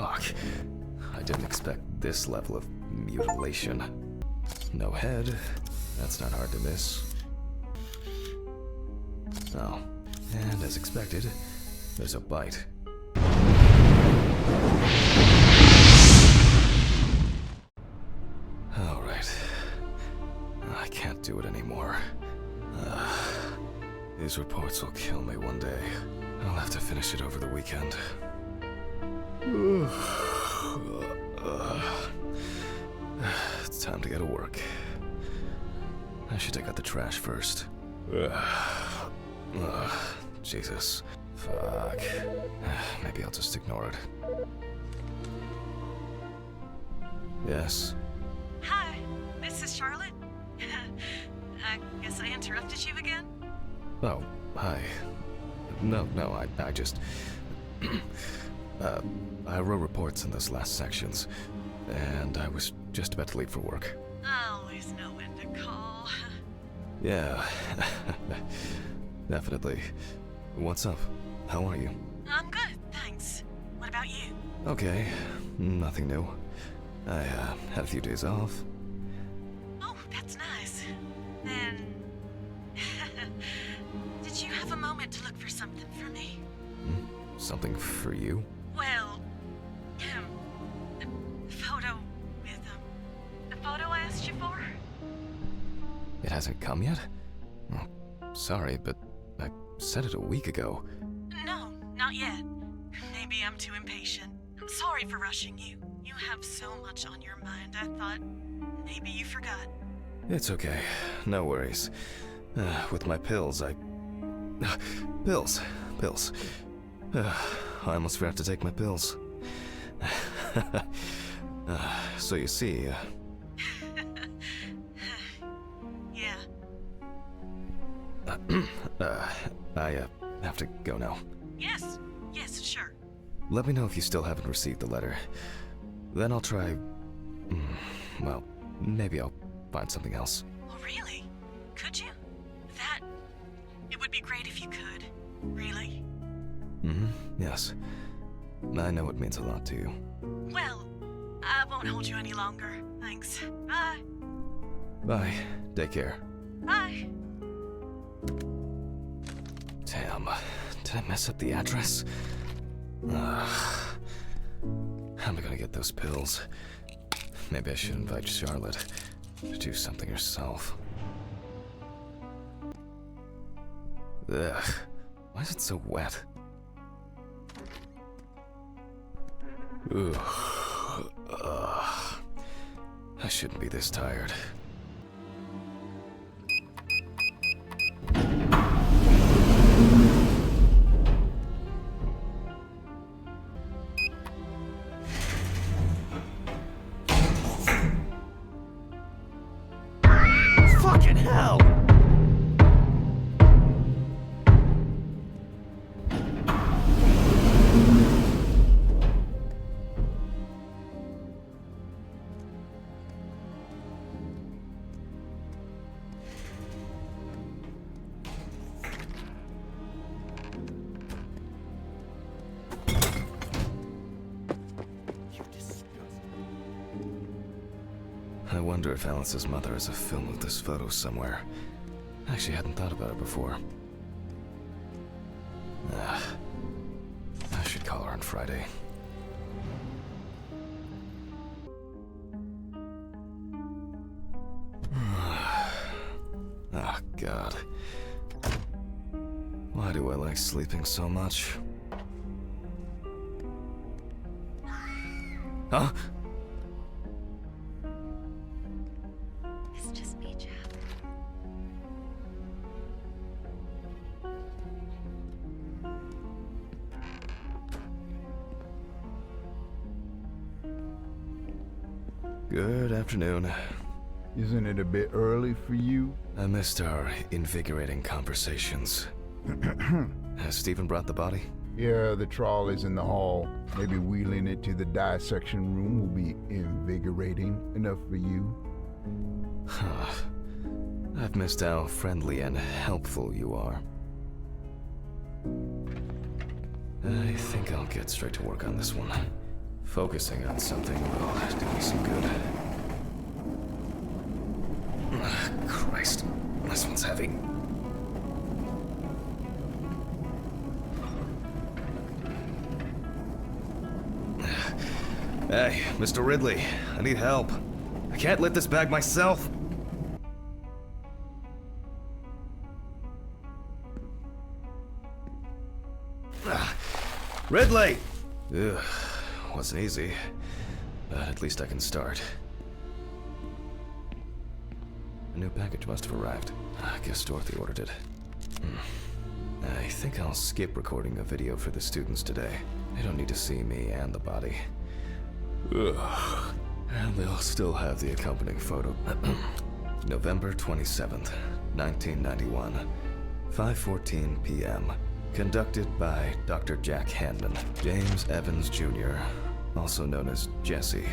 Fuck. I didn't expect this level of mutilation. No head. That's not hard to miss. Oh, and as expected, there's a bite. Alright. I can't do it anymore. These reports will kill me one day. I'll have to finish it over the weekend. It's time to go to work. I should take out the trash first. Jesus. Fuck. Maybe I'll just ignore it. Yes? Hi, this is Charlotte. I guess I interrupted you again? Oh, hi. No, I just... I wrote reports in those last sections, and I was just about to leave for work. I always know when to call. Yeah, definitely. What's up? How are you? I'm good, thanks. What about you? Okay, nothing new. I had a few days off. Oh, that's nice. Then... did you have a moment to look for something for me? Something for you? Well, the photo with, the photo I asked you for? It hasn't come yet? Oh, sorry, but I said it a week ago. No, not yet. Maybe I'm too impatient. Sorry for rushing you. You have so much on your mind, I thought maybe you forgot. It's okay. No worries. With my pills, Pills. I almost forgot to take my pills. So you see... Yeah. I have to go now. Yes, sure. Let me know if you still haven't received the letter. Then I'll try... well, maybe I'll find something else. Oh, really? Could you? It would be great if you could. Really. Yes. I know it means a lot to you. Well, I won't hold you any longer. Thanks. Bye. Bye. Take care. Bye. Damn. Did I mess up the address? How am I gonna get those pills? Maybe I should invite Charlotte to do something herself. Ugh. Why is it so wet? Ugh. I shouldn't be this tired. Fucking hell! I wonder if Alice's mother has a film of this photo somewhere. I actually hadn't thought about it before. I should call her on Friday. Oh, God. Why do I like sleeping so much? Huh? It's just me, Jeff. Good afternoon. Isn't it a bit early for you? I missed our invigorating conversations. Has Stephen brought the body? Yeah, the trolley's in the hall. Maybe wheeling it to the dissection room will be invigorating enough for you. I've missed how friendly and helpful you are. I think I'll get straight to work on this one. Focusing on something will do me some good. Christ, this one's heavy. Hey, Mr. Ridley, I need help. I can't lift this bag myself. Ridley! Ugh, wasn't easy, but at least I can start. A new package must have arrived. I guess Dorothy ordered it. I think I'll skip recording a video for the students today. They don't need to see me and the body. Ugh. And they'll still have the accompanying photo. November 27th, 1991, 5:14 p.m. Conducted by Dr. Jack Hanman, James Evans Jr., also known as Jesse.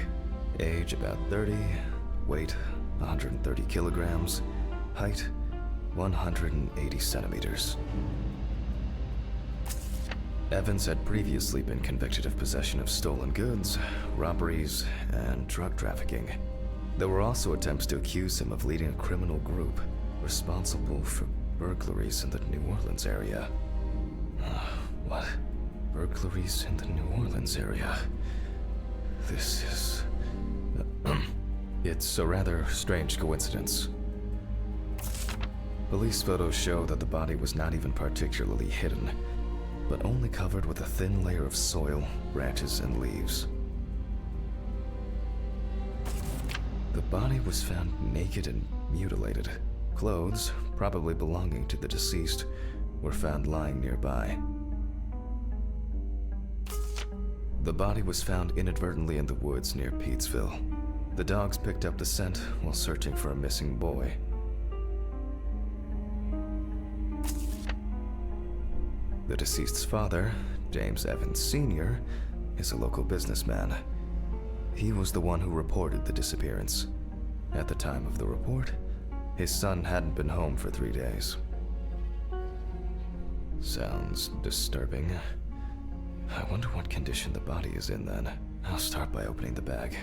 Age about 30, weight 130 kilograms, height 180 centimeters. Evans had previously been convicted of possession of stolen goods, robberies, and drug trafficking. There were also attempts to accuse him of leading a criminal group responsible for burglaries in the New Orleans area. What? Burglaries in the New Orleans area? This is... It's a rather strange coincidence. Police photos show that the body was not even particularly hidden, but only covered with a thin layer of soil, branches, and leaves. The body was found naked and mutilated. Clothes, probably belonging to the deceased, were found lying nearby. The body was found inadvertently in the woods near Peetsville. The dogs picked up the scent while searching for a missing boy. The deceased's father, James Evans Sr., is a local businessman. He was the one who reported the disappearance. At the time of the report, his son hadn't been home for 3 days. Sounds disturbing. I wonder what condition the body is in then. I'll start by opening the bag.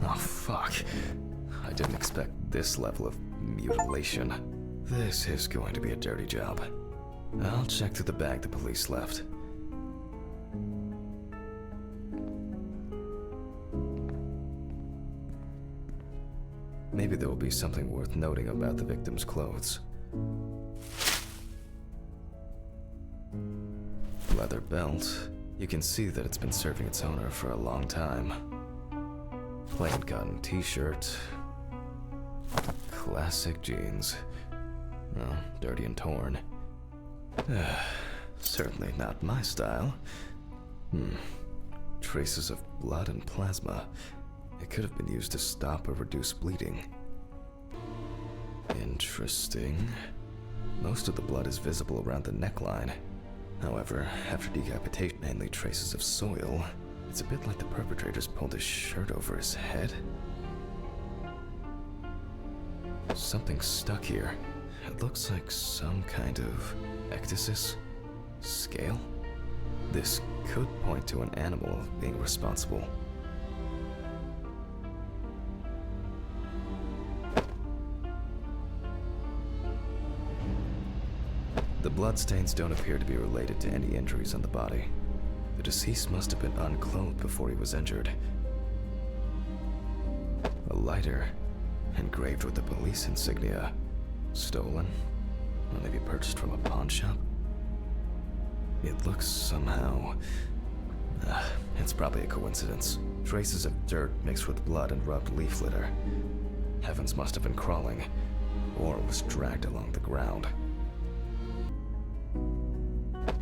Oh, fuck. I didn't expect this level of mutilation. This is going to be a dirty job. I'll check through the bag the police left. Maybe there will be something worth noting about the victim's clothes. Leather belt. You can see that it's been serving its owner for a long time. Plain cotton t-shirt. Classic jeans. Well, dirty and torn. Certainly not my style. Traces of blood and plasma. It could have been used to stop or reduce bleeding. Interesting. Most of the blood is visible around the neckline. However, after decapitation, mainly traces of soil. It's a bit like the perpetrator's pulled his shirt over his head. Something's stuck here. It looks like some kind of ecdysis? Scale? This could point to an animal being responsible. The bloodstains don't appear to be related to any injuries on the body. The deceased must have been unclothed before he was injured. A lighter, engraved with the police insignia. Stolen? Or maybe purchased from a pawn shop? It looks somehow... it's probably a coincidence. Traces of dirt mixed with blood and rubbed leaf litter. Evans must have been crawling, or was dragged along the ground.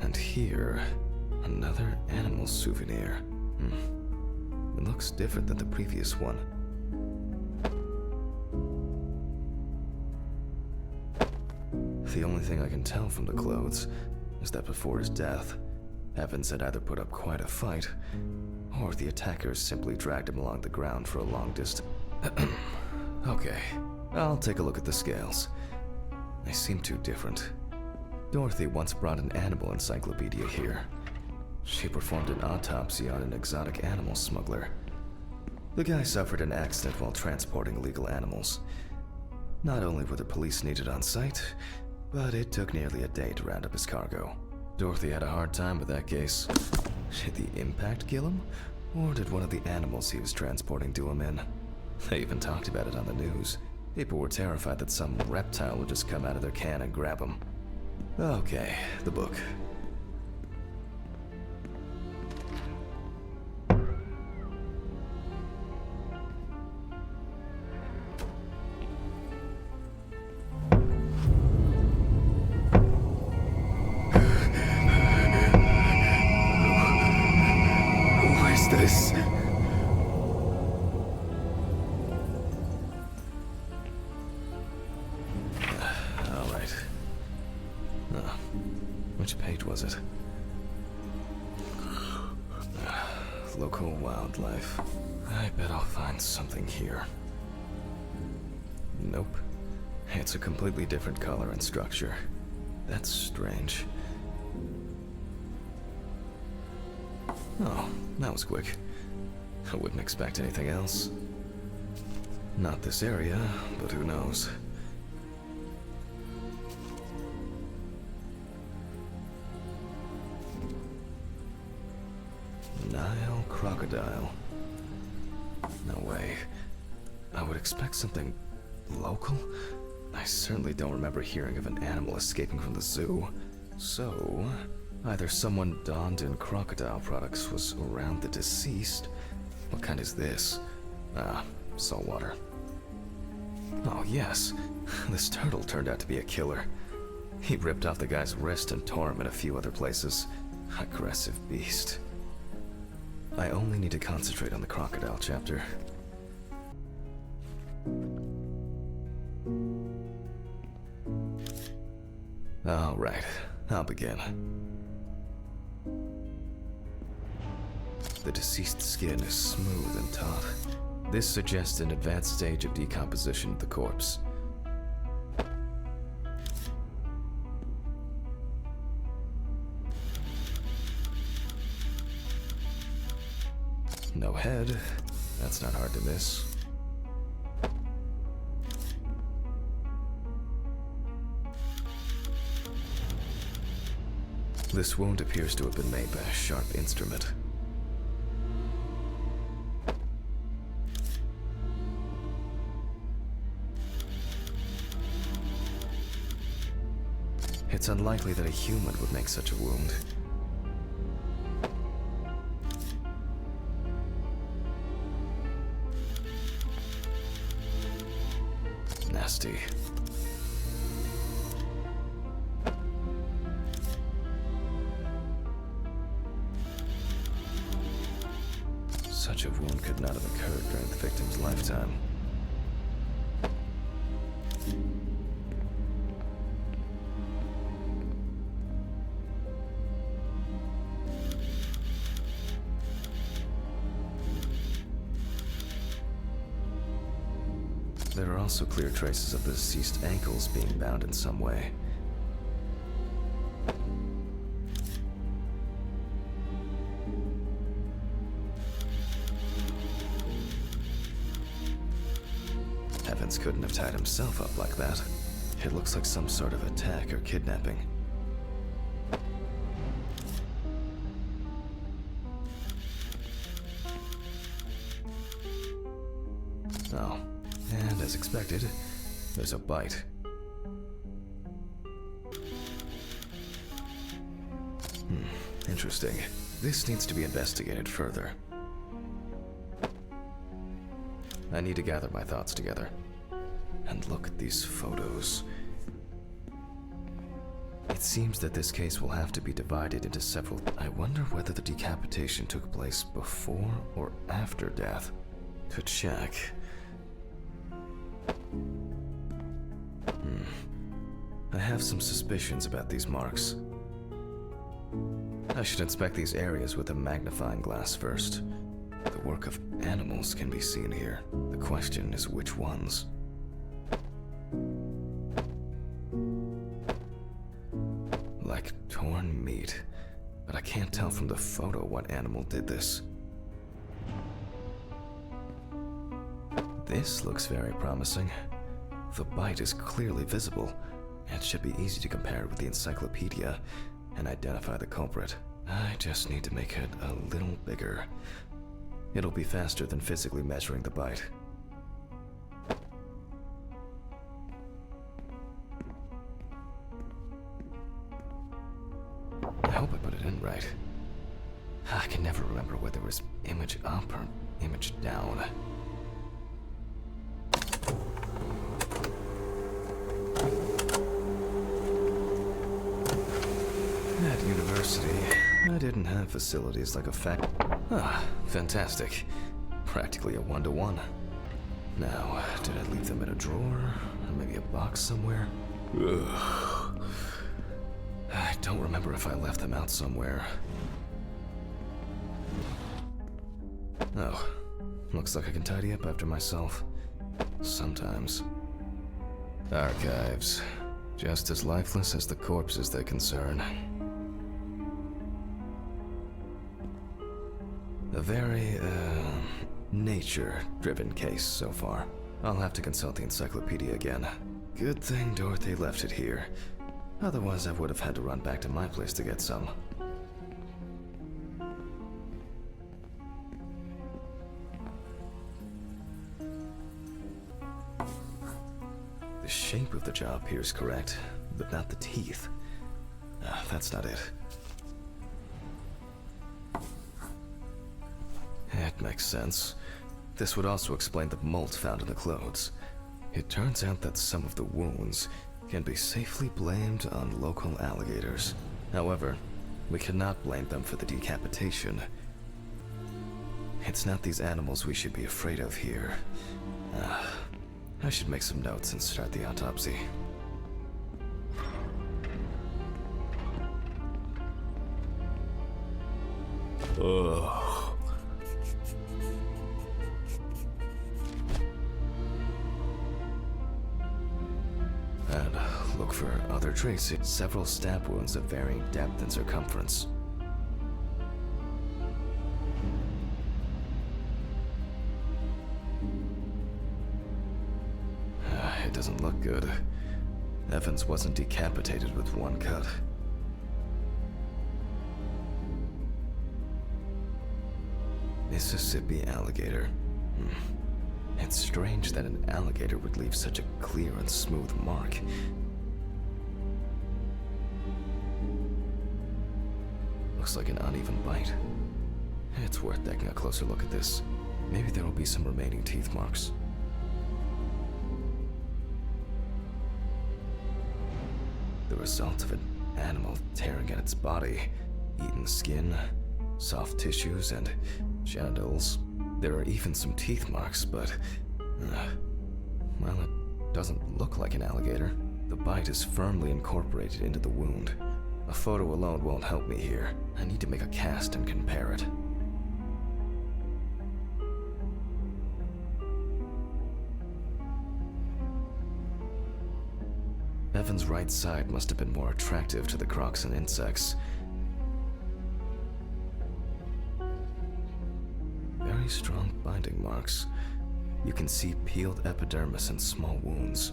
And here, another animal souvenir. It looks different than the previous one. The only thing I can tell from the clothes is that before his death, Evans had either put up quite a fight, or the attackers simply dragged him along the ground for a long distance. Okay, I'll take a look at the scales. They seem too different. Dorothy once brought an animal encyclopedia here. She performed an autopsy on an exotic animal smuggler. The guy suffered an accident while transporting illegal animals. Not only were the police needed on site, but it took nearly a day to round up his cargo. Dorothy had a hard time with that case. Did the impact kill him? Or did one of the animals he was transporting do him in? They even talked about it on the news. People were terrified that some reptile would just come out of their can and grab him. Okay, the book. This. All right. Which page was it? Local wildlife. I bet I'll find something here. Nope. It's a completely different color and structure. That's strange. Oh, that was quick. I wouldn't expect anything else. Not this area, but who knows? Nile crocodile. No way. I would expect something local? I certainly don't remember hearing of an animal escaping from the zoo. So, either someone donned in crocodile products was around the deceased. What kind is this? Ah, saltwater. Oh yes, this turtle turned out to be a killer. He ripped off the guy's wrist and tore him in a few other places. Aggressive beast. I only need to concentrate on the crocodile chapter. All right, I'll begin. The deceased skin is smooth and taut. This suggests an advanced stage of decomposition of the corpse. No head. That's not hard to miss. This wound appears to have been made by a sharp instrument. It's unlikely that a human would make such a wound. Nasty. Such a wound could not have occurred during the victim's lifetime. There are also clear traces of the deceased ankles being bound in some way. Evans couldn't have tied himself up like that. It looks like some sort of attack or kidnapping. Oh, and as expected, there's a bite. Interesting. This needs to be investigated further. I need to gather my thoughts together. And look at these photos. It seems that this case will have to be divided into several. I wonder whether the decapitation took place before or after death. To check. I have some suspicions about these marks. I should inspect these areas with a magnifying glass first. The work of animals can be seen here. The question is which ones. like torn meat, but I can't tell from the photo what animal did this. This looks very promising. The bite is clearly visible. It should be easy to compare it with the encyclopedia and identify the culprit. I just need to make it a little bigger. It'll be faster than physically measuring the bite. I hope I put it in right. I can never remember whether it was image up or image down. At university, I didn't have facilities like a fantastic. Practically a one-to-one. Now, did I leave them in a drawer? Or maybe a box somewhere? Ugh. I don't remember if I left them out somewhere. Oh, looks like I can tidy up after myself. Sometimes. Archives. Just as lifeless as the corpses they concern. A very, nature-driven case so far. I'll have to consult the encyclopedia again. Good thing Dorothy left it here. Otherwise, I would have had to run back to my place to get some. The shape of the jaw appears correct, but not the teeth. That's not it. It makes sense. This would also explain the mold found in the clothes. It turns out that some of the wounds can be safely blamed on local alligators. However, we cannot blame them for the decapitation. It's not these animals we should be afraid of here. I should make some notes and start the autopsy. Ugh. And look for other traces. Several stab wounds of varying depth and circumference. It doesn't look good. Evans wasn't decapitated with one cut. Mississippi alligator. It's strange that an alligator would leave such a clear and smooth mark. Looks like an uneven bite. It's worth taking a closer look at this. Maybe there will be some remaining teeth marks. The result of an animal tearing at its body, eaten skin, soft tissues, and genitals. There are even some teeth marks, but, well, it doesn't look like an alligator. The bite is firmly incorporated into the wound. A photo alone won't help me here. I need to make a cast and compare it. Evan's right side must have been more attractive to the crocs and insects. Very strong binding marks. You can see peeled epidermis and small wounds.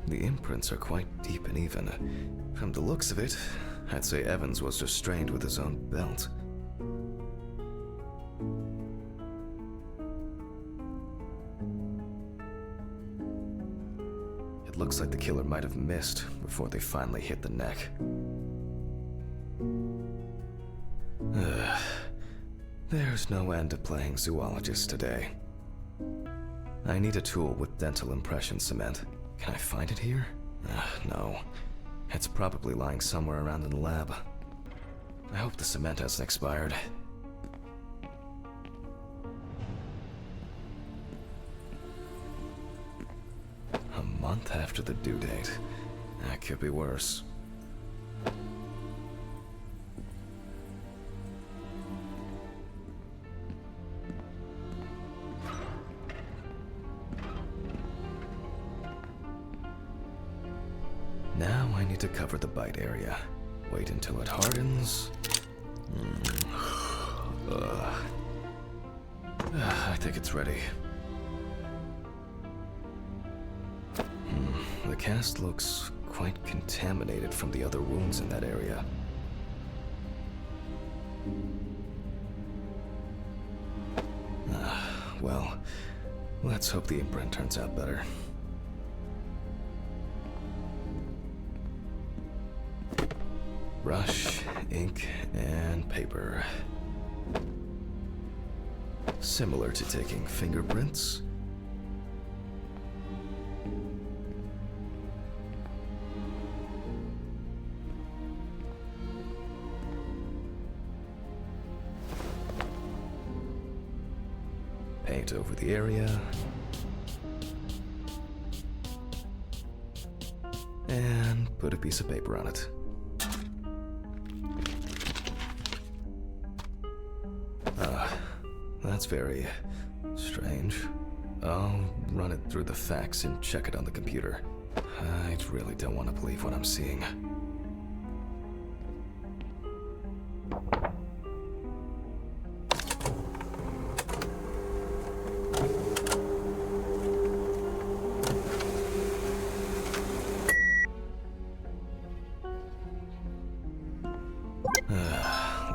The imprints are quite deep and even. From the looks of it, I'd say Evans was restrained with his own belt. It looks like the killer might have missed before they finally hit the neck. There's no end to playing zoologist today. I need a tool with dental impression cement. Can I find it here? No. It's probably lying somewhere around in the lab. I hope the cement hasn't expired. A month after the due date. That could be worse. I need to cover the bite area. Wait until it hardens. I think it's ready. The cast looks quite contaminated from the other wounds in that area. Well, let's hope the imprint turns out better. Brush, ink, and paper. Similar to taking fingerprints. Paint over the area. And put a piece of paper on it. That's very strange. I'll run it through the facts and check it on the computer. I really don't want to believe what I'm seeing.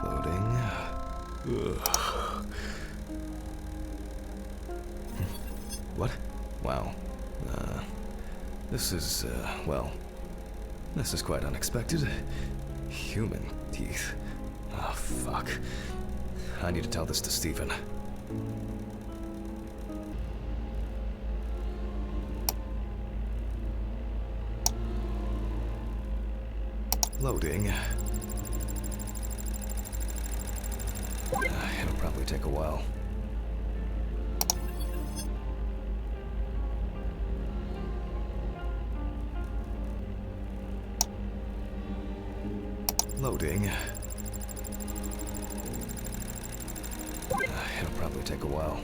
Loading. What? Wow. This is, well, this is quite unexpected. Human teeth. Oh, fuck. I need to tell this to Stephen. Loading. It'll probably take a while. Loading. It'll probably take a while.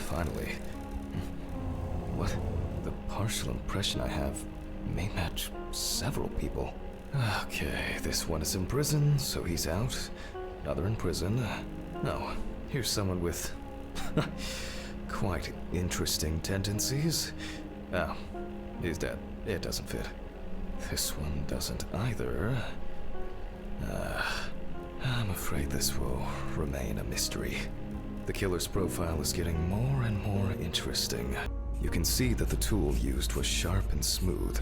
Finally. What? The partial impression I have may match several people. Okay, this one is in prison, so he's out. Another in prison. Oh, here's someone with quite interesting tendencies. Oh, he's dead. It doesn't fit. This one doesn't either. I'm afraid this will remain a mystery. The killer's profile is getting more and more interesting. You can see that the tool used was sharp and smooth.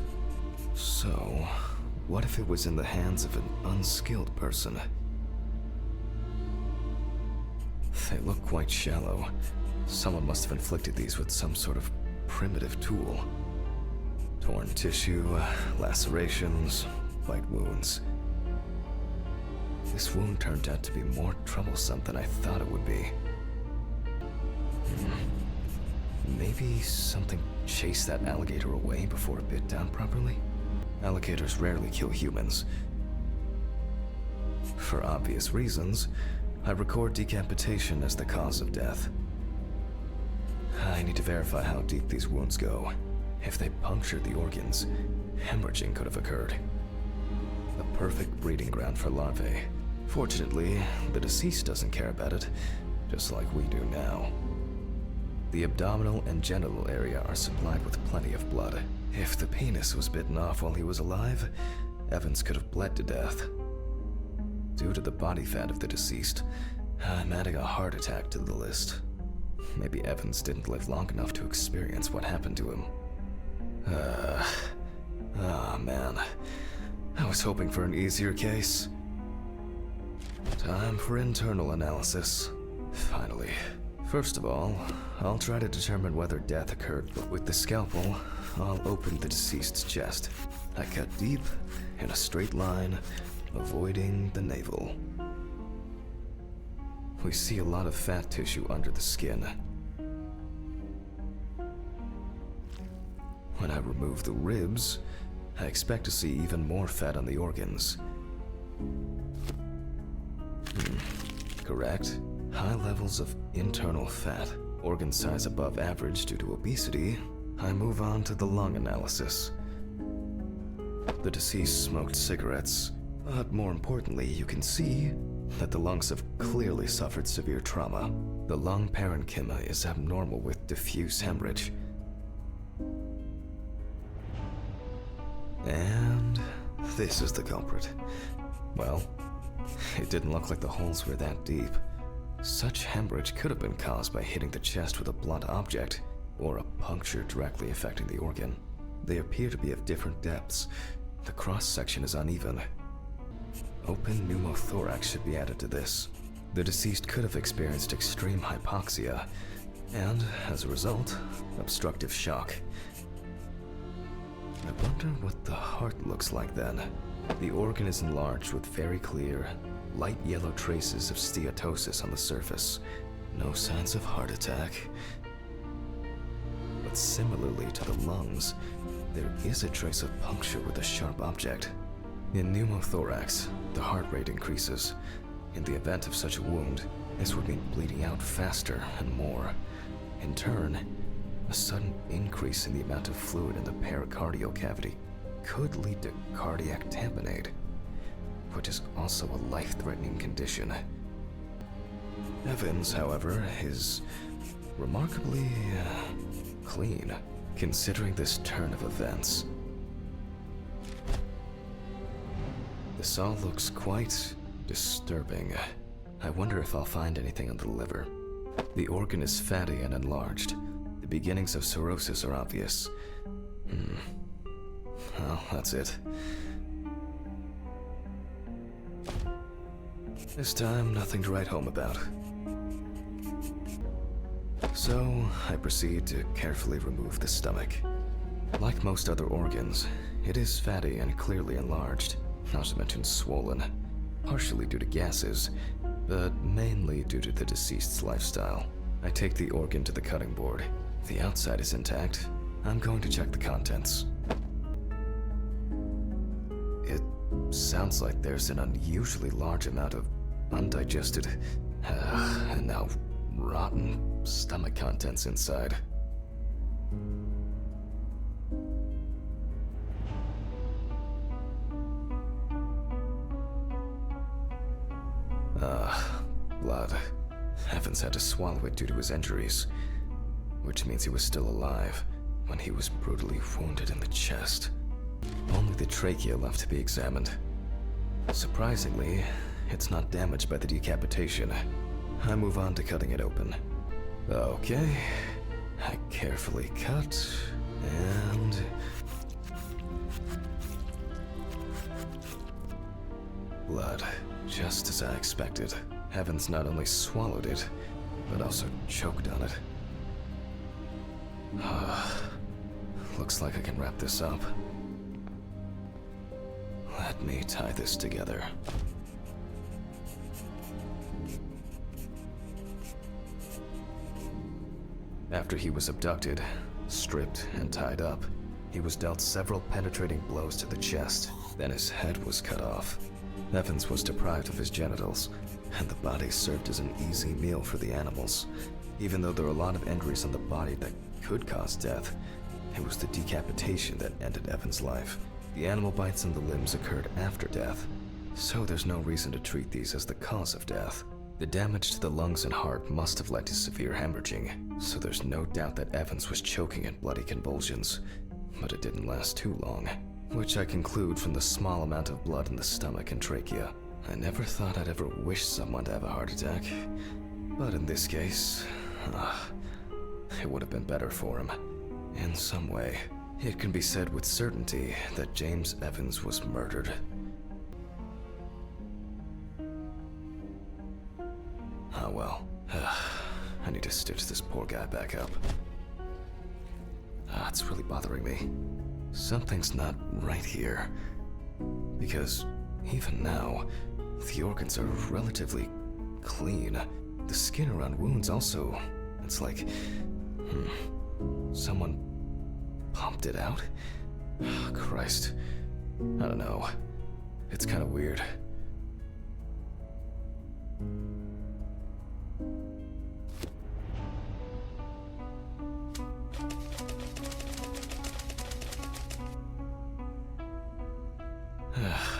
So, what if it was in the hands of an unskilled person? They look quite shallow. Someone must have inflicted these with some sort of primitive tool. Torn tissue, lacerations, bite wounds. This wound turned out to be more troublesome than I thought it would be. Maybe something chased that alligator away before it bit down properly? Alligators rarely kill humans. For obvious reasons, I record decapitation as the cause of death. I need to verify how deep these wounds go. If they punctured the organs, hemorrhaging could have occurred. A perfect breeding ground for larvae. Fortunately, the deceased doesn't care about it, just like we do now. The abdominal and genital area are supplied with plenty of blood. If the penis was bitten off while he was alive, Evans could have bled to death. Due to the body fat of the deceased, I'm adding a heart attack to the list. Maybe Evans didn't live long enough to experience what happened to him. Man. I was hoping for an easier case. Time for internal analysis. Finally. First of all, I'll try to determine whether death occurred, but with the scalpel, I'll open the deceased's chest. I cut deep, in a straight line, avoiding the navel. We see a lot of fat tissue under the skin. When I remove the ribs, I expect to see even more fat on the organs. Correct. High levels of internal fat, organ size above average due to obesity, I move on to the lung analysis. The deceased smoked cigarettes, but more importantly, you can see that the lungs have clearly suffered severe trauma. The lung parenchyma is abnormal with diffuse hemorrhage. And this is the culprit. Well, it didn't look like the holes were that deep. Such hemorrhage could have been caused by hitting the chest with a blunt object, or a puncture directly affecting the organ. They appear to be of different depths. The cross-section is uneven. Open pneumothorax should be added to this. The deceased could have experienced extreme hypoxia, and, as a result, obstructive shock. I wonder what the heart looks like then. The organ is enlarged with very clear, light yellow traces of steatosis on the surface. No signs of heart attack. But similarly to the lungs, there is a trace of puncture with a sharp object. In pneumothorax, the heart rate increases. In the event of such a wound, this would mean bleeding out faster and more. In turn, a sudden increase in the amount of fluid in the pericardial cavity could lead to cardiac tamponade, which is also a life-threatening condition. Evans, however, is remarkably clean, considering this turn of events. This all looks quite disturbing. I wonder if I'll find anything on the liver. The organ is fatty and enlarged. The beginnings of cirrhosis are obvious. Well, that's it. This time, nothing to write home about. So, I proceed to carefully remove the stomach. Like most other organs, it is fatty and clearly enlarged, not to mention swollen, partially due to gases, but mainly due to the deceased's lifestyle. I take the organ to the cutting board. The outside is intact. I'm going to check the contents. It sounds like there's an unusually large amount of undigested, and now rotten stomach contents inside. Blood. Evans had to swallow it due to his injuries, which means he was still alive when he was brutally wounded in the chest. Only the trachea left to be examined. Surprisingly, it's not damaged by the decapitation. I move on to cutting it open. Okay, I carefully cut, and... blood, just as I expected. Evans not only swallowed it, but also choked on it. Looks like I can wrap this up. Let me tie this together. After he was abducted, stripped, and tied up, he was dealt several penetrating blows to the chest, then his head was cut off. Evans was deprived of his genitals, and the body served as an easy meal for the animals. Even though there are a lot of injuries on the body that could cause death, it was the decapitation that ended Evans' life. The animal bites on the limbs occurred after death, so there's no reason to treat these as the cause of death. The damage to the lungs and heart must have led to severe hemorrhaging, so there's no doubt that Evans was choking in bloody convulsions. But it didn't last too long, which I conclude from the small amount of blood in the stomach and trachea. I never thought I'd ever wish someone to have a heart attack, but in this case, it would have been better for him, in some way. It can be said with certainty that James Evans was murdered. Oh well, I need to stitch this poor guy back up. It's really bothering me. Something's not right here. Because even now, the organs are relatively clean. The skin around wounds also, it's like, someone pumped it out? Christ. I don't know. It's kind of weird.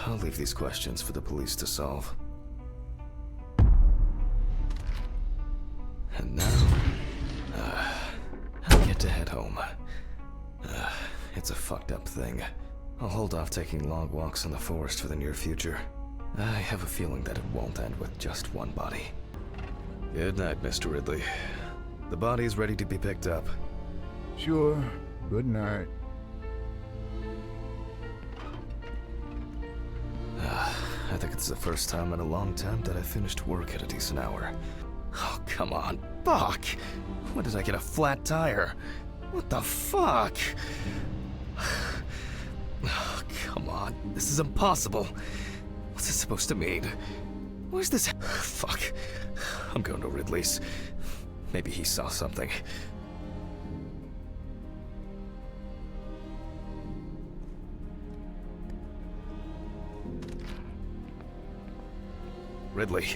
I'll leave these questions for the police to solve. And now, I get to head home. It's a fucked up thing. I'll hold off taking long walks in the forest for the near future. I have a feeling that it won't end with just one body. Good night, Mr. Ridley. The body is ready to be picked up. Sure. Good night. I think it's the first time in a long time that I finished work at a decent hour. Oh, come on, fuck! When did I get a flat tire? What the fuck? Oh, come on, this is impossible. What's this supposed to mean? Where's this? Fuck. I'm going to Ridley's. Maybe he saw something. Ridley,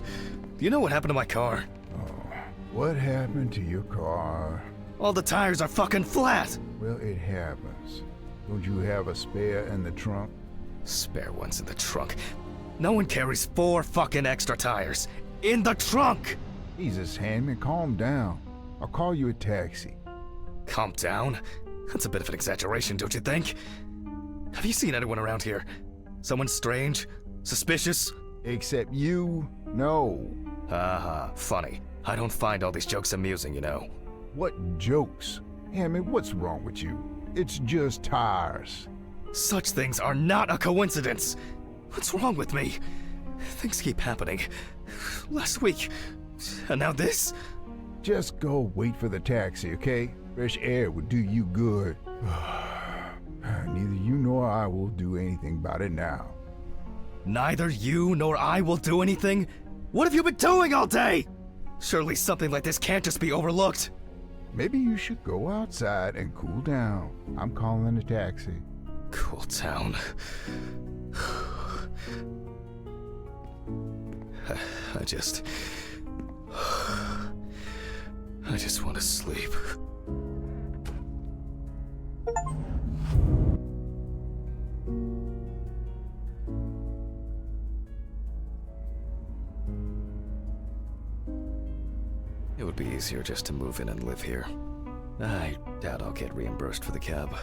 do you know what happened to my car? Oh, what happened to your car? All the tires are fucking flat! Well, it happens. Don't you have a spare in the trunk? Spare ones in the trunk. No one carries 4 fucking extra tires. In the trunk! Jesus, Handman, calm down. I'll call you a taxi. Calm down? That's a bit of an exaggeration, don't you think? Have you seen anyone around here? Someone strange? Suspicious? Except you? No. Haha, funny. I don't find all these jokes amusing, you know. What jokes? Hammond, what's wrong with you? It's just tires. Such things are not a coincidence! What's wrong with me? Things keep happening. Last week, and now this? Just go wait for the taxi, okay? Fresh air would do you good. Neither you nor I will do anything about it now. Neither you nor I will do anything? What have you been doing all day? Surely something like this can't just be overlooked. Maybe you should go outside and cool down. I'm calling a taxi. Cool down. I just want to sleep. It would be easier just to move in and live here. I doubt I'll get reimbursed for the cab.